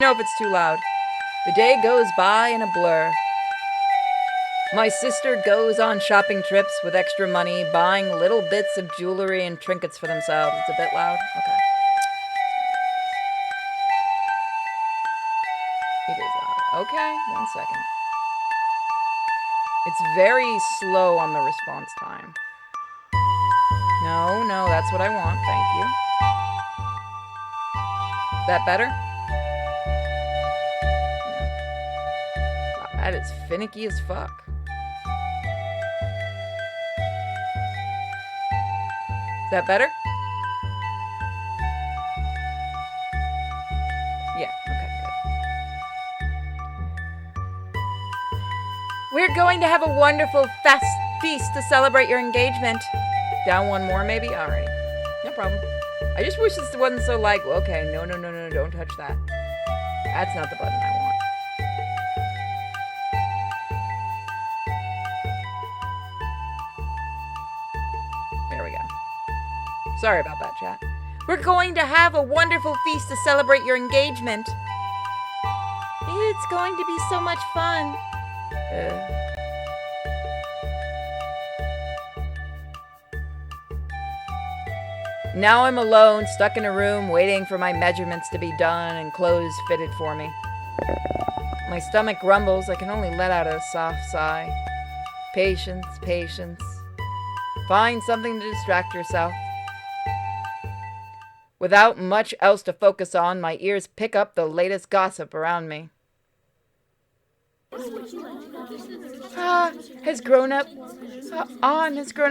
Know if it's too loud. The day goes by in a blur. My sister goes on shopping trips with extra money, buying little bits of jewelry and trinkets for themselves. It's a bit loud. Okay. It is loud. Okay, 1 second. It's very slow on the response time. No, that's what I want. Thank you. That better? Wow, that is finicky as fuck. Is that better? Yeah, okay, good. We're going to have a wonderful feast to celebrate your engagement. Down one more, maybe? Alright. No problem. I just wish this wasn't so like, okay, no, don't touch that. That's not the button I want. There we go. Sorry about that, chat. We're going to have a wonderful feast to celebrate your engagement. It's going to be so much fun. Now I'm alone, stuck in a room, waiting for my measurements to be done and clothes fitted for me. My stomach grumbles. I can only let out a soft sigh. Patience, patience. Find something to distract yourself. Without much else to focus on, my ears pick up the latest gossip around me. On has grown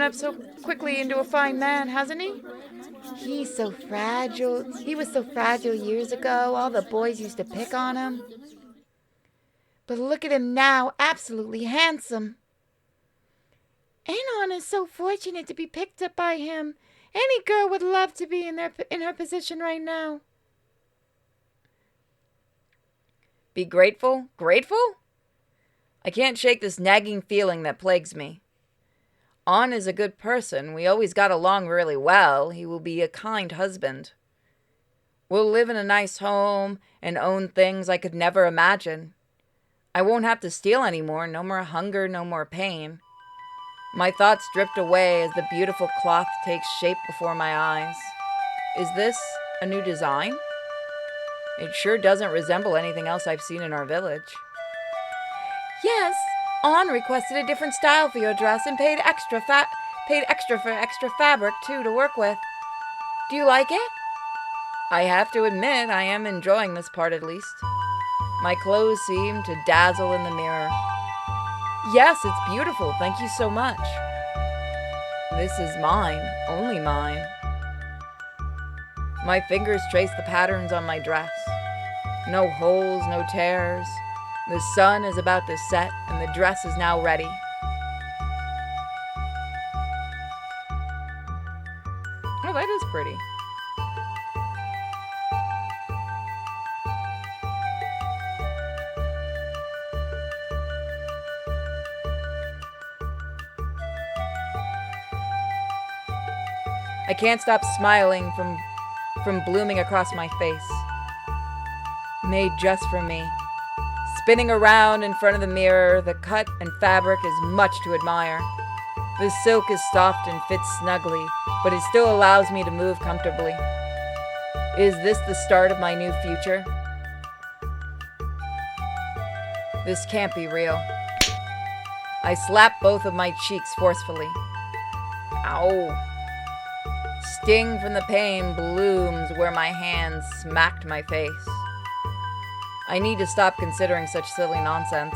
up so quickly into a fine man, hasn't he? He's so fragile. He was so fragile years ago. All the boys used to pick on him. But look at him now, absolutely handsome. Anon is so fortunate to be picked up by him. Any girl would love to be in her position right now. Be grateful? Grateful? I can't shake this nagging feeling that plagues me. On is a good person. We always got along really well. He will be a kind husband. We'll live in a nice home and own things I could never imagine. I won't have to steal anymore. No more hunger, no more pain. My thoughts drift away as the beautiful cloth takes shape before my eyes. Is this a new design? It sure doesn't resemble anything else I've seen in our village. Yes, On requested a different style for your dress and paid extra for extra fabric too to work with. Do you like it? I have to admit I am enjoying this part at least. My clothes seem to dazzle in the mirror. Yes, it's beautiful. Thank you so much. This is mine, only mine. My fingers trace the patterns on my dress. No holes, no tears. The sun is about to set, and the dress is now ready. Oh, that is pretty. I can't stop smiling from blooming across my face. Made just for me. Spinning around in front of the mirror, the cut and fabric is much to admire. The silk is soft and fits snugly, but it still allows me to move comfortably. Is this the start of my new future? This can't be real. I slap both of my cheeks forcefully. Ow. Sting from the pain blooms where my hands smacked my face. I need to stop considering such silly nonsense.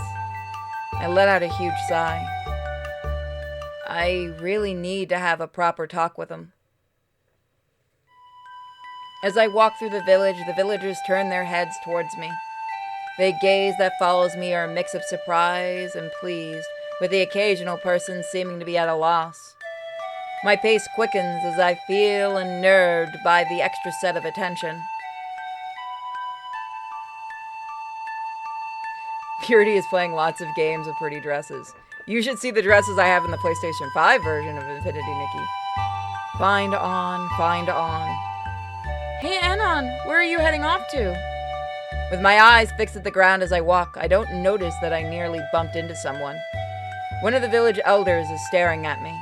I let out a huge sigh. I really need to have a proper talk with him. As I walk through the village, the villagers turn their heads towards me. The gaze that follows me are a mix of surprise and pleased, with the occasional person seeming to be at a loss. My pace quickens as I feel unnerved by the extra set of attention. Purity is playing lots of games with pretty dresses. You should see the dresses I have in the PlayStation 5 version of Infinity Nikki. Find on, find on. Hey, Anon, where are you heading off to? With my eyes fixed at the ground as I walk, I don't notice that I nearly bumped into someone. One of the village elders is staring at me.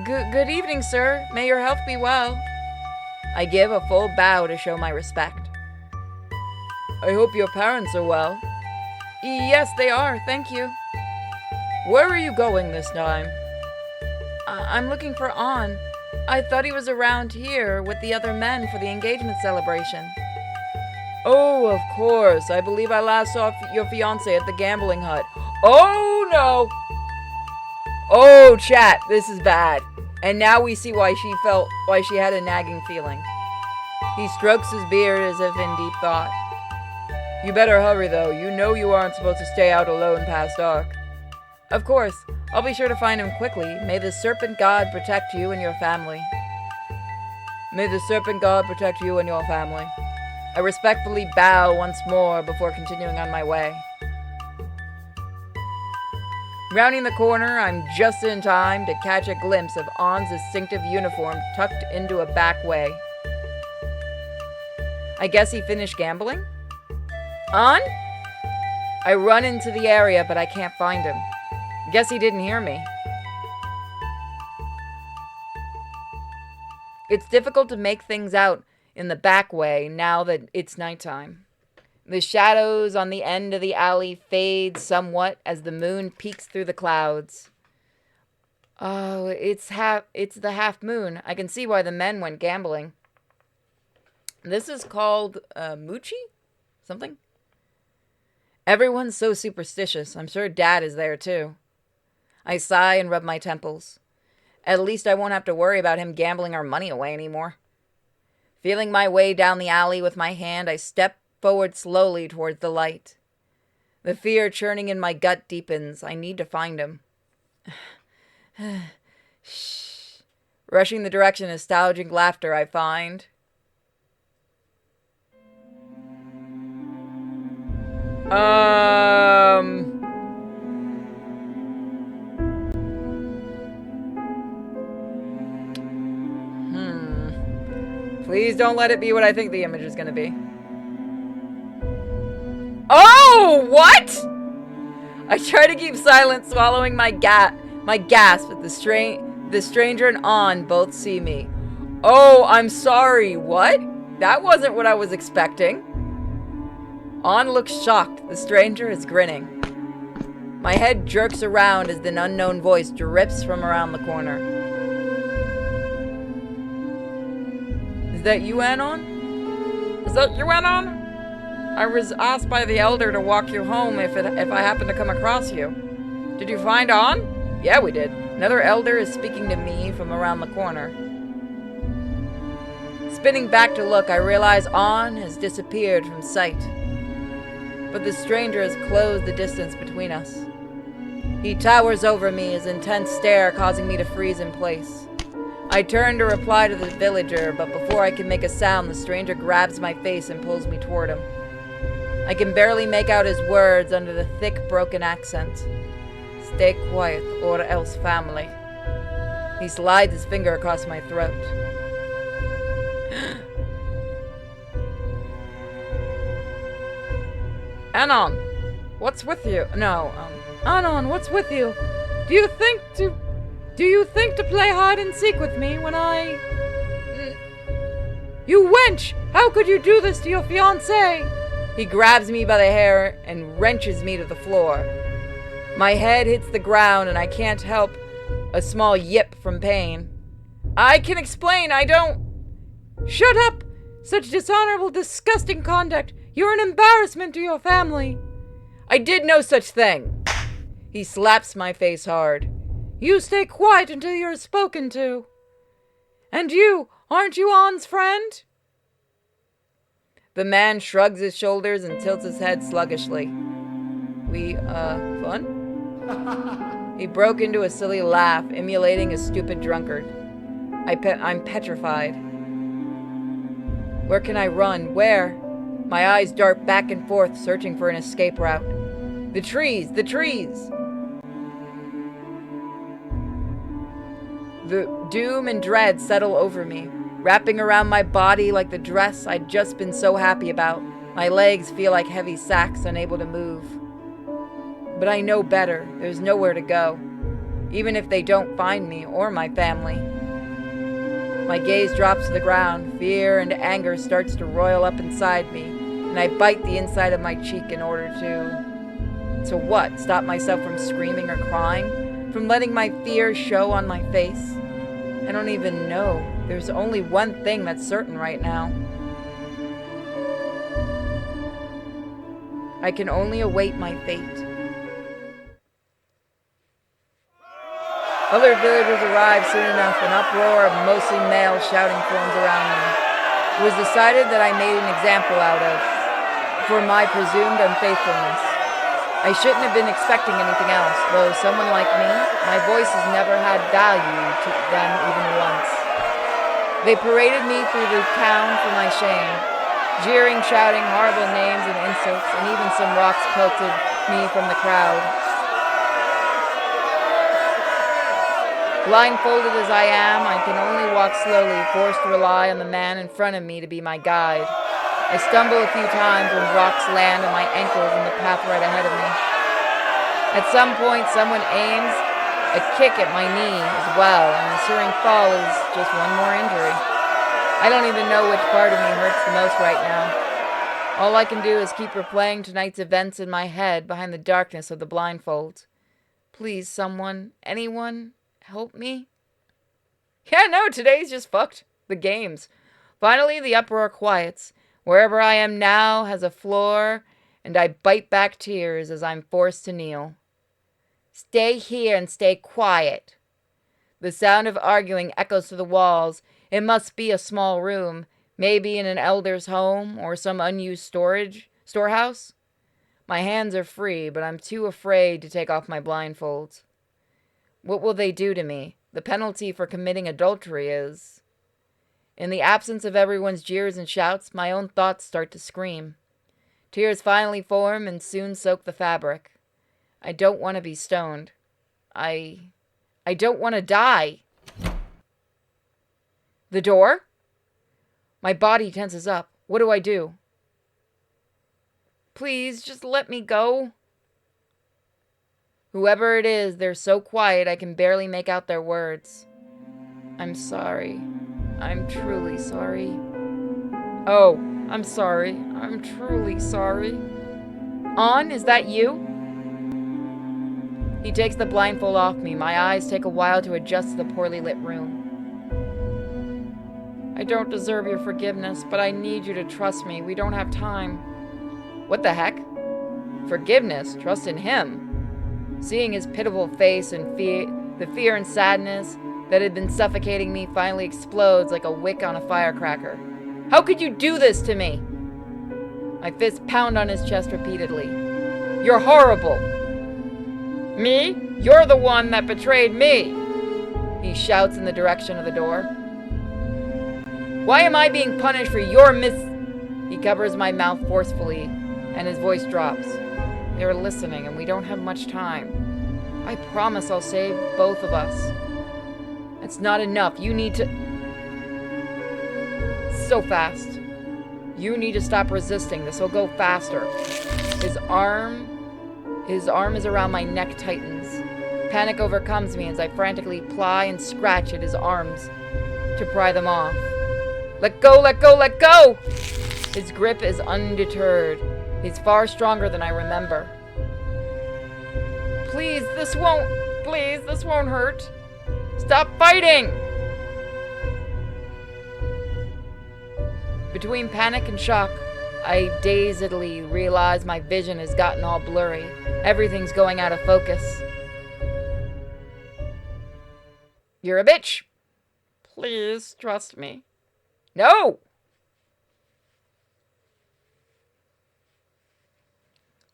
Good evening, sir. May your health be well. I give a full bow to show my respect. I hope your parents are well. Yes, they are, thank you. Where are you going this time? I'm looking for An. I thought he was around here with the other men for the engagement celebration. Oh, of course. I believe I last saw your fiancé at the gambling hut. Oh, no. Oh, chat, this is bad. And now we see why she had a nagging feeling. He strokes his beard as if in deep thought. You better hurry, though. You know you aren't supposed to stay out alone past dark. Of course. I'll be sure to find him quickly. May the serpent god protect you and your family. May the serpent god protect you and your family. I respectfully bow once more before continuing on my way. Rounding the corner, I'm just in time to catch a glimpse of An's distinctive uniform tucked into a back way. I guess he finished gambling? An? I run into the area, but I can't find him. Guess he didn't hear me. It's difficult to make things out in the back way now that it's nighttime. The shadows on the end of the alley fade somewhat as the moon peeks through the clouds. Oh, it's the half moon. I can see why the men went gambling. This is called Mizuchi? Something? Everyone's so superstitious. I'm sure Dad is there too. I sigh and rub my temples. At least I won't have to worry about him gambling our money away anymore. Feeling my way down the alley with my hand, I step forward slowly towards the light. The fear churning in my gut deepens. I need to find him. Shh. Rushing the direction of nostalgic laughter, I find... Please don't let it be what I think the image is going to be. Oh, what? I try to keep silent, swallowing my gasp, but the stranger and An both see me. Oh, I'm sorry. What? That wasn't what I was expecting. An looks shocked. The stranger is grinning. My head jerks around as an unknown voice drips from around the corner. Is that you, Anon? Is that you, Anon? I was asked by the elder to walk you home if I happen to come across you. Did you find An? Yeah, we did. Another elder is speaking to me from around the corner. Spinning back to look, I realize An has disappeared from sight. But the stranger has closed the distance between us. He towers over me, his intense stare causing me to freeze in place. I turn to reply to the villager, but before I can make a sound, the stranger grabs my face and pulls me toward him. I can barely make out his words under the thick, broken accent. Stay quiet, or else family. He slides his finger across my throat. Anon, what's with you? Anon, what's with you? Do you think to play hide and seek with me when I... You wench! How could you do this to your fiancé? He grabs me by the hair and wrenches me to the floor. My head hits the ground and I can't help a small yip from pain. I can explain, I don't... Shut up! Such dishonorable, disgusting conduct. You're an embarrassment to your family. I did no such thing. He slaps my face hard. You stay quiet until you're spoken to. And you, aren't you An's friend? The man shrugs his shoulders and tilts his head sluggishly. We, fun? He broke into a silly laugh, emulating a stupid drunkard. I'm petrified. Where can I run? Where? My eyes dart back and forth, searching for an escape route. The trees! The trees! The doom and dread settle over me, wrapping around my body like the dress I'd just been so happy about. My legs feel like heavy sacks, unable to move. But I know better. There's nowhere to go, even if they don't find me or my family. My gaze drops to the ground. Fear and anger starts to roil up inside me, and I bite the inside of my cheek in order to what? Stop myself from screaming or crying? From letting my fear show on my face? I don't even know. There's only one thing that's certain right now. I can only await my fate. Other villagers arrived soon enough, an uproar of mostly male shouting forms around me. It was decided that I made an example out of, for my presumed unfaithfulness. I shouldn't have been expecting anything else, though someone like me, my voice has never had value to them even once. They paraded me through the town for my shame, jeering, shouting horrible names and insults, and even some rocks pelted me from the crowd. Blindfolded as I am, I can only walk slowly, forced to rely on the man in front of me to be my guide. I stumble a few times when rocks land on my ankles in the path right ahead of me. At some point, someone aims a kick at my knee as well, and the ensuing fall is just one more injury. I don't even know which part of me hurts the most right now. All I can do is keep replaying tonight's events in my head behind the darkness of the blindfold. Please, someone, anyone, help me? Yeah, no, today's just fucked. The games. Finally, the uproar quiets. Wherever I am now has a floor, and I bite back tears as I'm forced to kneel. Stay here and stay quiet. The sound of arguing echoes to the walls. It must be a small room, maybe in an elder's home or some unused storehouse. My hands are free, but I'm too afraid to take off my blindfold. What will they do to me? The penalty for committing adultery is... In the absence of everyone's jeers and shouts, my own thoughts start to scream. Tears finally form and soon soak the fabric. I don't want to be stoned. I don't want to die. The door? My body tenses up. What do I do? Please, just let me go. Whoever it is, they're so quiet I can barely make out their words. I'm sorry. I'm truly sorry. Oh, I'm sorry. I'm truly sorry. On, is that you? He takes the blindfold off me. My eyes take a while to adjust to the poorly lit room. I don't deserve your forgiveness, but I need you to trust me. We don't have time. What the heck? Forgiveness? Trust in him? Seeing his pitiful face and the fear and sadness that had been suffocating me finally explodes like a wick on a firecracker. How could you do this to me? My fists pound on his chest repeatedly. You're horrible. Me? You're the one that betrayed me. He shouts in the direction of the door. Why am I being punished for your He covers my mouth forcefully, and his voice drops. They're listening, and we don't have much time. I promise I'll save both of us. That's not enough. You need to... So fast. You need to stop resisting. This will go faster. His arm is around my neck tightens. Panic overcomes me as I frantically ply and scratch at his arms to pry them off. Let go, let go, let go! His grip is undeterred. He's far stronger than I remember. Please, this won't hurt. Stop fighting! Between panic and shock, I dazedly realize my vision has gotten all blurry. Everything's going out of focus. You're a bitch. Please trust me. No!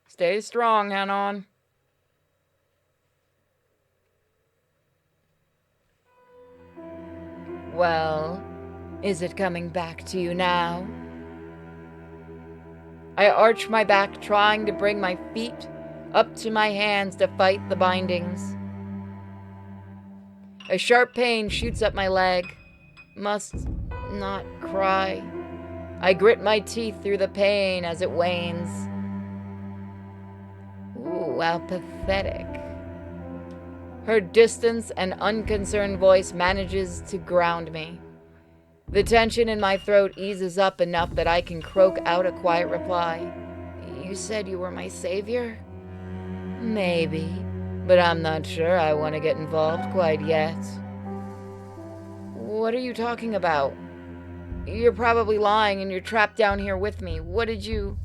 Stay strong, Hanon. Well, is it coming back to you now? I arch my back, trying to bring my feet up to my hands to fight the bindings. A sharp pain shoots up my leg. Must not cry. I grit my teeth through the pain as it wanes. Ooh, how pathetic. Her distant and unconcerned voice manages to ground me. The tension in my throat eases up enough that I can croak out a quiet reply. You said you were my savior? Maybe, but I'm not sure I want to get involved quite yet. What are you talking about? You're probably lying and you're trapped down here with me. What did you...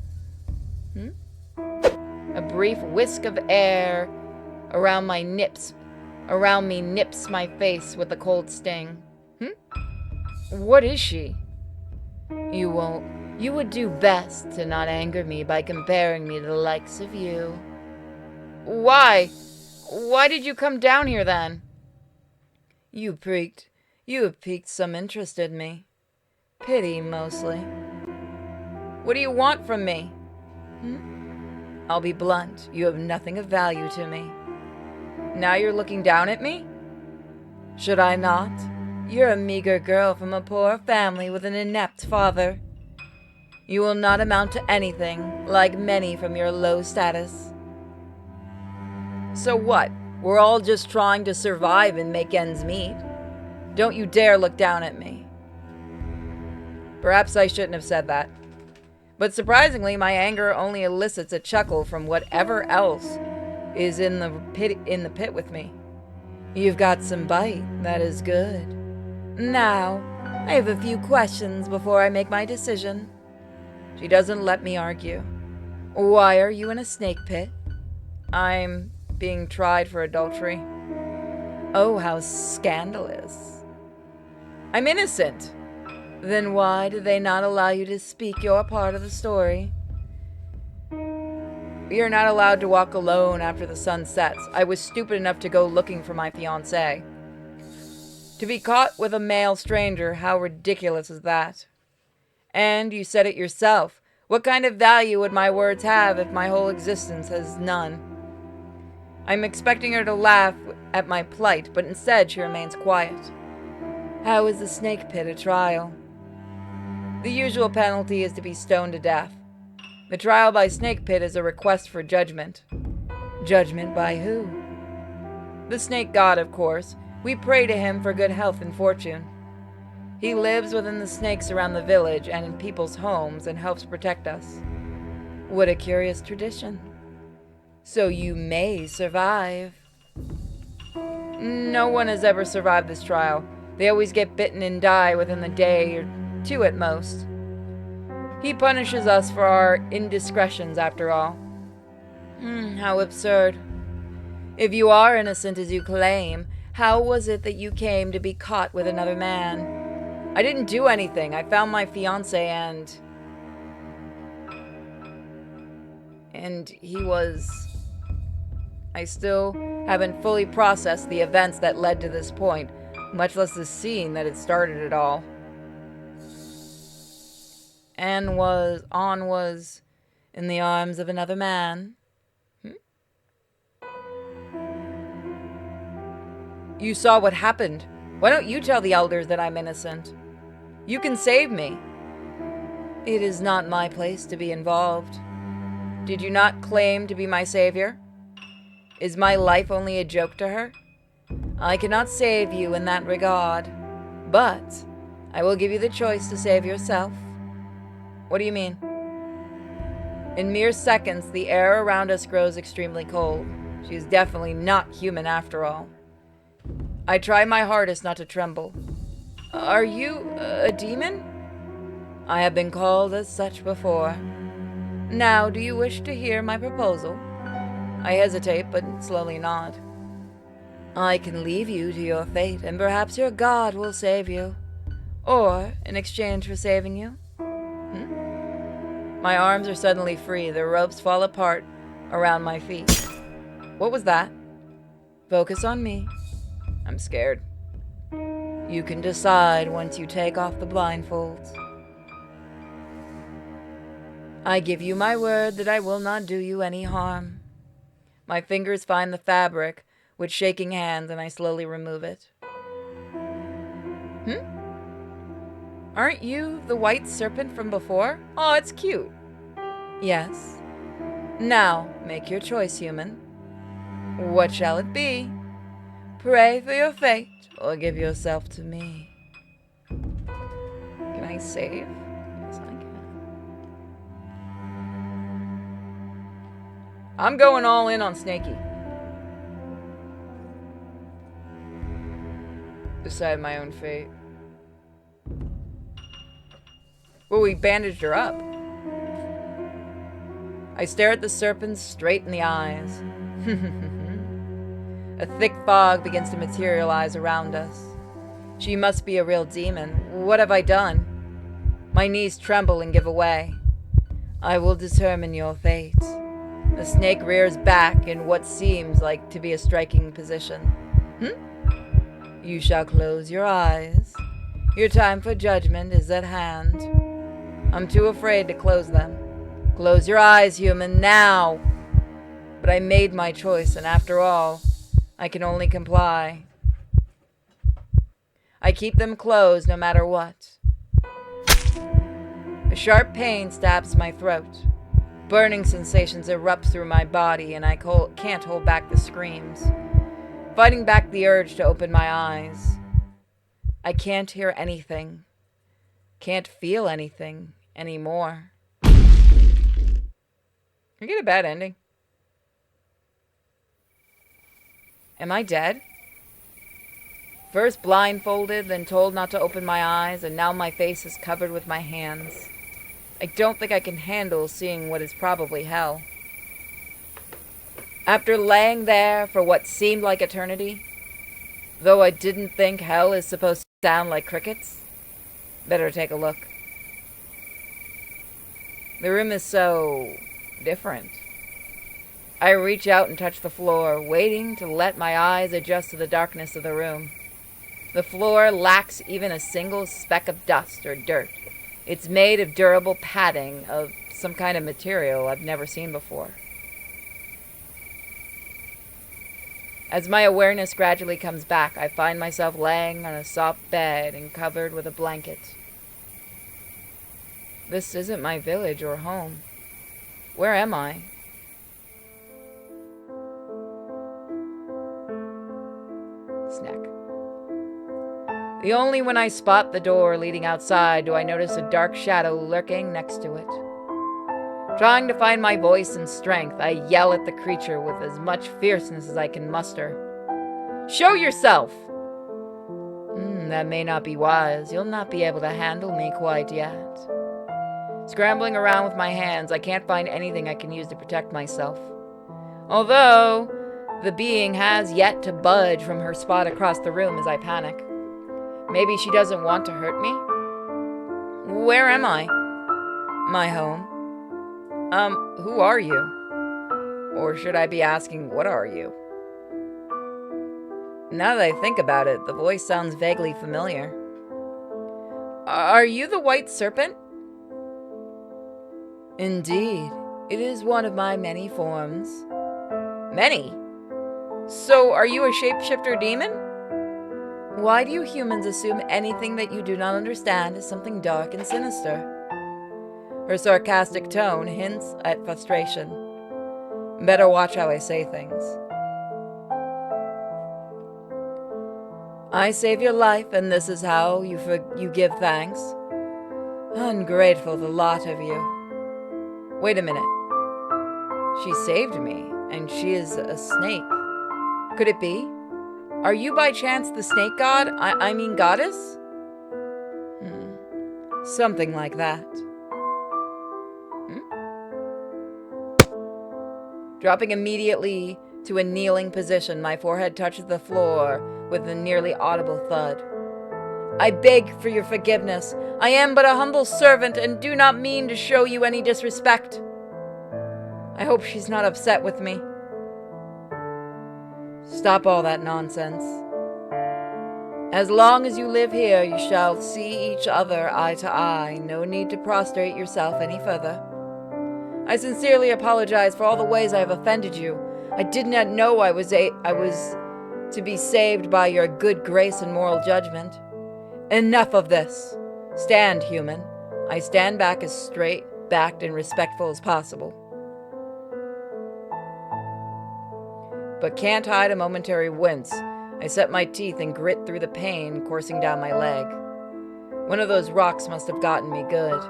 A brief whisk of air around me nips my face with a cold sting. What is she? You won't. You would do best to not anger me by comparing me to the likes of you. Why? Why did you come down here then? You have piqued some interest in me. Pity, mostly. What do you want from me? I'll be blunt. You have nothing of value to me. Now you're looking down at me? Should I not? You're a meager girl from a poor family with an inept father. You will not amount to anything, like many from your low status. So what? We're all just trying to survive and make ends meet. Don't you dare look down at me. Perhaps I shouldn't have said that. But surprisingly, my anger only elicits a chuckle from whatever else is in the pit with me. You've got some bite, that is good. Now, I have a few questions before I make my decision. She doesn't let me argue. Why are you in a snake pit? I'm being tried for adultery. Oh, how scandalous. I'm innocent. Then why do they not allow you to speak your part of the story? You're not allowed to walk alone after the sun sets. I was stupid enough to go looking for my fiancé. To be caught with a male stranger, how ridiculous is that? And you said it yourself. What kind of value would my words have if my whole existence has none? I'm expecting her to laugh at my plight, but instead she remains quiet. How is the snake pit a trial? The usual penalty is to be stoned to death. The trial by snake pit is a request for judgment. Judgment by who? The snake god, of course. We pray to him for good health and fortune. He lives within the snakes around the village and in people's homes and helps protect us. What a curious tradition. So you may survive. No one has ever survived this trial. They always get bitten and die within the day or two at most. He punishes us for our indiscretions, after all. How absurd. If you are innocent as you claim, how was it that you came to be caught with another man? I didn't do anything. I found my fiancé and he was... I still haven't fully processed the events that led to this point, much less the scene that had started it all. And was in the arms of another man. You saw what happened. Why don't you tell the elders that I'm innocent? You can save me. It is not my place to be involved. Did you not claim to be my savior? Is my life only a joke to her? I cannot save you in that regard, but I will give you the choice to save yourself. What do you mean? In mere seconds, the air around us grows extremely cold. She is definitely not human after all. I try my hardest not to tremble. Are you a demon? I have been called as such before. Now, do you wish to hear my proposal? I hesitate, but slowly nod. I can leave you to your fate, and perhaps your god will save you. Or, in exchange for saving you. My arms are suddenly free. The ropes fall apart around my feet. What was that? Focus on me. I'm scared. You can decide once you take off the blindfolds. I give you my word that I will not do you any harm. My fingers find the fabric with shaking hands and I slowly remove it. Aren't you the white serpent from before? Oh, it's cute. Yes. Now, make your choice, human. What shall it be? Pray for your fate, or give yourself to me. Can I save? Yes, I can. I'm going all in on Snakey. Decide my own fate. Well, we bandaged her up. I stare at the serpent straight in the eyes. A thick fog begins to materialize around us. She must be a real demon. What have I done? My knees tremble and give away. I will determine your fate. The snake rears back in what seems like to be a striking position. You shall close your eyes. Your time for judgment is at hand. I'm too afraid to close them. Close your eyes, human, now! But I made my choice, and after all, I can only comply. I keep them closed no matter what. A sharp pain stabs my throat. Burning sensations erupt through my body, and I can't hold back the screams, fighting back the urge to open my eyes. I can't hear anything. Can't feel anything anymore. You get a bad ending. Am I dead? First blindfolded, then told not to open my eyes, and now my face is covered with my hands. I don't think I can handle seeing what is probably hell. After laying there for what seemed like eternity, though I didn't think hell is supposed to sound like crickets, better take a look. The room is so different. I reach out and touch the floor, waiting to let my eyes adjust to the darkness of the room. The floor lacks even a single speck of dust or dirt. It's made of durable padding of some kind of material I've never seen before. As my awareness gradually comes back, I find myself laying on a soft bed and covered with a blanket. This isn't my village or home. Where am I? Snack. Only when I spot the door leading outside do I notice a dark shadow lurking next to it. Trying to find my voice and strength, I yell at the creature with as much fierceness as I can muster. Show yourself! That may not be wise. You'll not be able to handle me quite yet. Scrambling around with my hands, I can't find anything I can use to protect myself. Although, the being has yet to budge from her spot across the room as I panic. Maybe she doesn't want to hurt me? Where am I? My home. Who are you? Or should I be asking, what are you? Now that I think about it, the voice sounds vaguely familiar. Are you the white serpent? Indeed, it is one of my many forms. Many? So are you a shapeshifter demon? Why do you humans assume anything that you do not understand is something dark and sinister? Her sarcastic tone hints at frustration. Better watch how I say things. I save your life, and this is how you give thanks. Ungrateful, the lot of you. Wait a minute. She saved me, and she is a snake. Could it be? Are you by chance the snake god? I mean goddess? Something like that. Dropping immediately to a kneeling position, my forehead touches the floor with a nearly audible thud. I beg for your forgiveness. I am but a humble servant and do not mean to show you any disrespect. I hope she's not upset with me. Stop all that nonsense. As long as you live here, you shall see each other eye to eye. No need to prostrate yourself any further. I sincerely apologize for all the ways I have offended you. I did not know I was to be saved by your good grace and moral judgment. Enough of this. Stand, human. I stand back as straight-backed and respectful as possible. But can't hide a momentary wince. I set my teeth and grit through the pain coursing down my leg. One of those rocks must have gotten me good.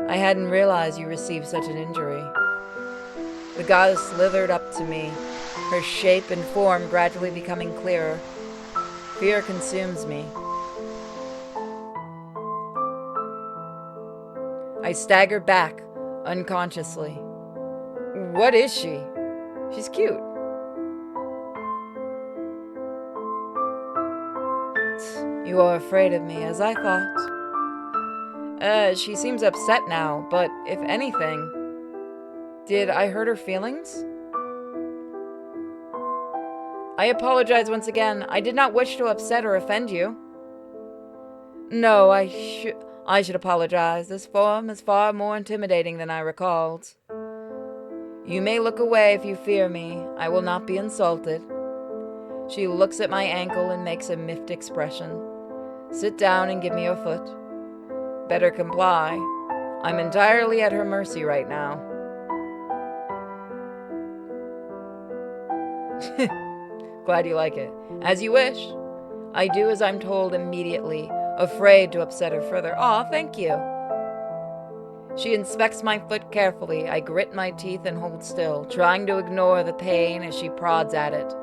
I hadn't realized you received such an injury. The goddess slithered up to me, her shape and form gradually becoming clearer. Fear consumes me. I stagger back, unconsciously. What is she? She's cute. You are afraid of me, as I thought. She seems upset now, but if anything, did I hurt her feelings? I apologize once again. I did not wish to upset or offend you. No, I should apologize. This form is far more intimidating than I recalled. You may look away if you fear me. I will not be insulted. She looks at my ankle and makes a miffed expression. Sit down and give me your foot. Better comply. I'm entirely at her mercy right now. Glad you like it. As you wish. I do as I'm told immediately, afraid to upset her further. Aw, thank you. She inspects my foot carefully. I grit my teeth and hold still, trying to ignore the pain as she prods at it.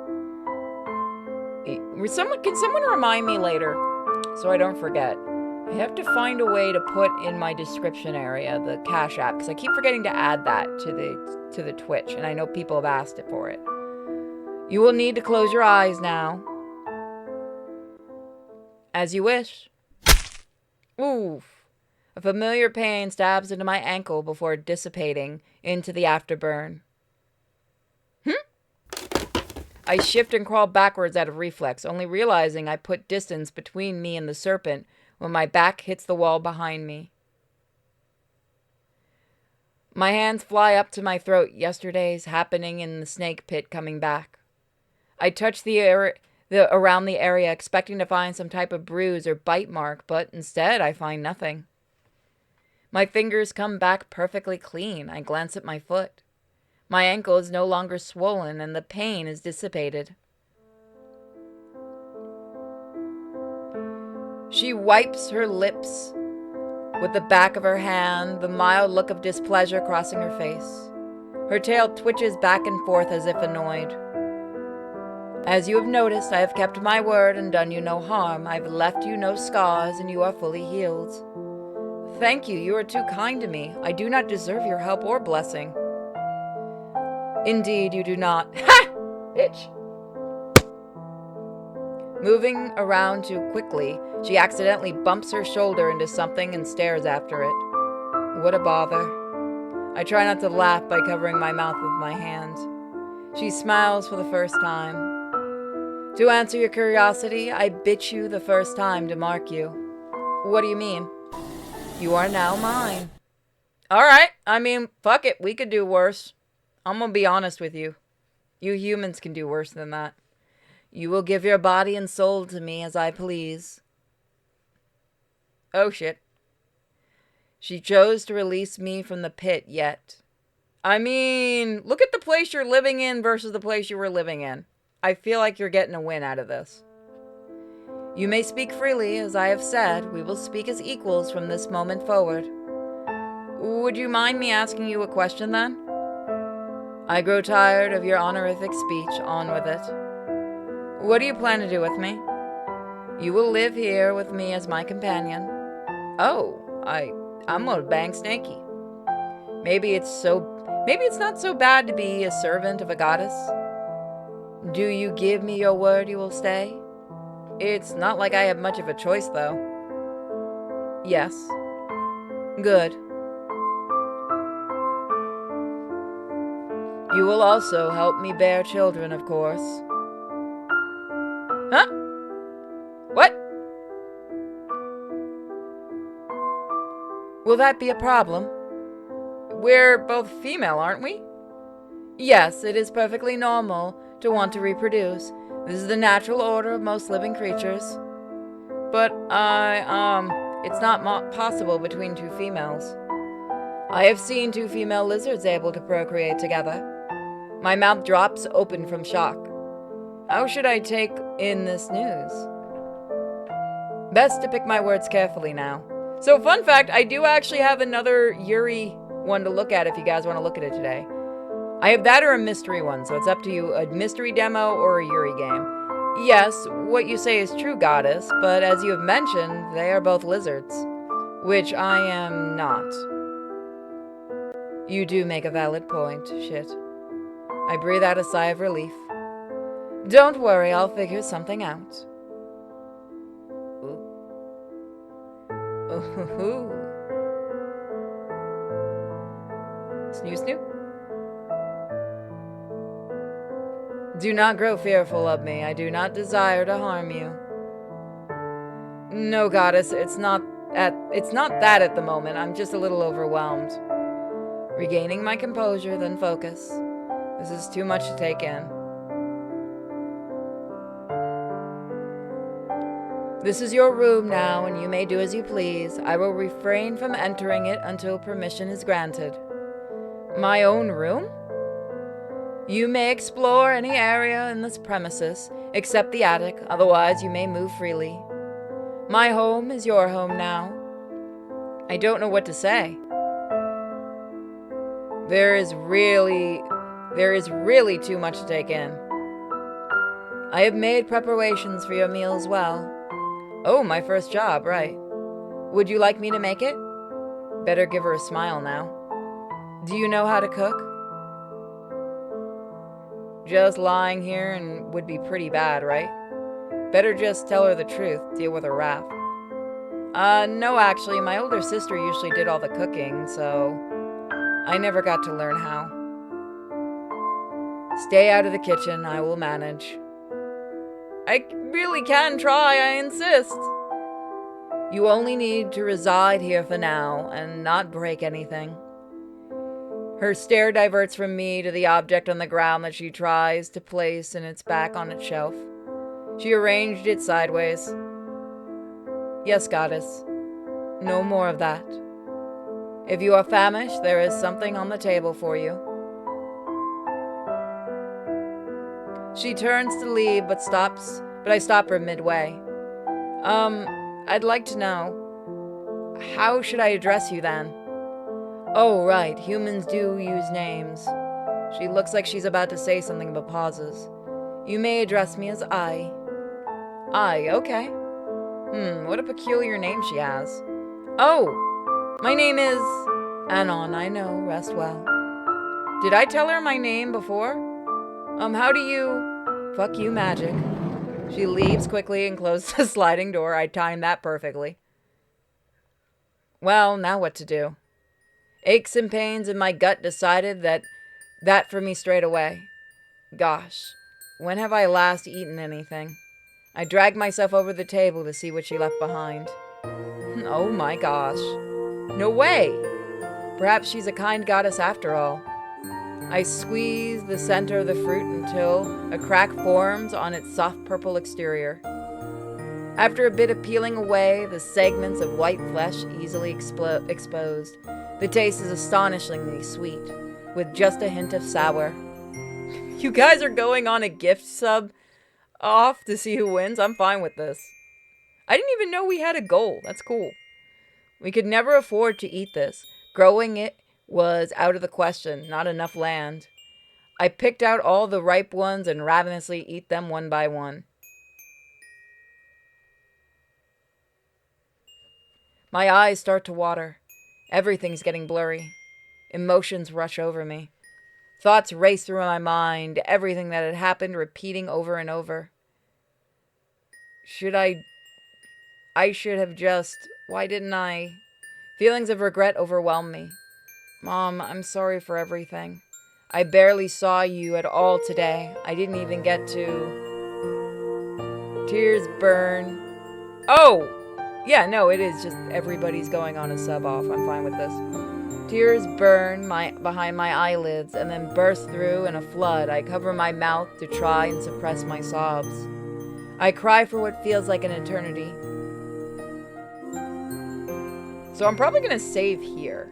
Can someone remind me later, so I don't forget? I have to find a way to put in my description area the Cash App, because I keep forgetting to add that to the Twitch, and I know people have asked it for it. You will need to close your eyes now. As you wish. Oof. A familiar pain stabs into my ankle before dissipating into the afterburn. I shift and crawl backwards out of reflex, only realizing I put distance between me and the serpent when my back hits the wall behind me. My hands fly up to my throat, yesterday's happening in the snake pit coming back. I touch around the area, expecting to find some type of bruise or bite mark, but instead I find nothing. My fingers come back perfectly clean. I glance at my foot. My ankle is no longer swollen and the pain is dissipated. She wipes her lips with the back of her hand, the mild look of displeasure crossing her face. Her tail twitches back and forth as if annoyed. As you have noticed, I have kept my word and done you no harm. I've left you no scars and you are fully healed. Thank you, you are too kind to me. I do not deserve your help or blessing. Indeed, you do not. Ha! Bitch! Moving around too quickly, she accidentally bumps her shoulder into something and stares after it. What a bother. I try not to laugh by covering my mouth with my hand. She smiles for the first time. To answer your curiosity, I bit you the first time to mark you. What do you mean? You are now mine. Alright, I mean, fuck it, we could do worse. I'm gonna be honest with you. You humans can do worse than that. You will give your body and soul to me as I please. Oh shit. She chose to release me from the pit yet. I mean, look at the place you're living in versus the place you were living in. I feel like you're getting a win out of this. You may speak freely, as I have said. We will speak as equals from this moment forward. Would you mind me asking you a question then? I grow tired of your honorific speech. On with it. What do you plan to do with me? You will live here with me as my companion. Oh, I'm a bang snaky. Maybe it's not so bad to be a servant of a goddess. Do you give me your word you will stay? It's not like I have much of a choice, though. Yes. Good. You will also help me bear children, of course. Huh? What? Will that be a problem? We're both female, aren't we? Yes, it is perfectly normal to want to reproduce. This is the natural order of most living creatures. But It's not possible between two females. I have seen two female lizards able to procreate together. My mouth drops open from shock. How should I take in this news? Best to pick my words carefully now. So, fun fact, I do actually have another Yuri one to look at if you guys want to look at it today. I have that or a mystery one, so it's up to you. A mystery demo or a Yuri game. Yes, what you say is true, goddess, but as you have mentioned, they are both lizards. Which I am not. You do make a valid point, shit. I breathe out a sigh of relief. Don't worry, I'll figure something out. Ooh. Snoo snoo. Do not grow fearful of me. I do not desire to harm you. No, goddess, it's not that at the moment. I'm just a little overwhelmed. Regaining my composure, then focus. This is too much to take in. This is your room now, and you may do as you please. I will refrain from entering it until permission is granted. My own room? You may explore any area in this premises, except the attic, otherwise you may move freely. My home is your home now. I don't know what to say. There is really too much to take in. I have made preparations for your meal as well. Oh, my first job, right. Would you like me to make it? Better give her a smile now. Do you know how to cook? Just lying here and would be pretty bad, right? Better just tell her the truth, deal with her wrath. No, actually, my older sister usually did all the cooking, so I never got to learn how. Stay out of the kitchen, I will manage. I really can try, I insist. You only need to reside here for now and not break anything. Her stare diverts from me to the object on the ground that she tries to place in its back on its shelf. She arranged it sideways. Yes, goddess. No more of that. If you are famished, there is something on the table for you. She turns to leave, but I stop her midway. I'd like to know, how should I address you then? Oh, right, humans do use names. She looks like she's about to say something but pauses. You may address me as I. I, okay. What a peculiar name she has. Oh, my name is Anon, I know, rest well. Did I tell her my name before? How do you... Fuck you, magic. She leaves quickly and closes the sliding door. I timed that perfectly. Well, now what to do? Aches and pains in my gut decided that for me straight away. Gosh, when have I last eaten anything? I dragged myself over the table to see what she left behind. Oh my gosh. No way! Perhaps she's a kind goddess after all. I squeeze the center of the fruit until a crack forms on its soft purple exterior. After a bit of peeling away, the segments of white flesh easily exposed. The taste is astonishingly sweet, with just a hint of sour. You guys are going on a gift sub off to see who wins? I'm fine with this. I didn't even know we had a goal. That's cool. We could never afford to eat this. Growing it was out of the question, not enough land. I picked out all the ripe ones and ravenously eat them one by one. My eyes start to water. Everything's getting blurry. Emotions rush over me. Thoughts race through my mind, everything that had happened repeating over and over. I should have just... Why didn't I? Feelings of regret overwhelm me. Mom, I'm sorry for everything. I barely saw you at all today. I didn't even get to... Tears burn. Oh! Yeah, no, it is just everybody's going on a sub off. I'm fine with this. Tears burn behind my eyelids and then burst through in a flood. I cover my mouth to try and suppress my sobs. I cry for what feels like an eternity. So I'm probably going to save here.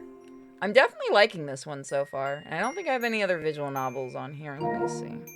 I'm definitely liking this one so far. And I don't think I have any other visual novels on here. Let me see.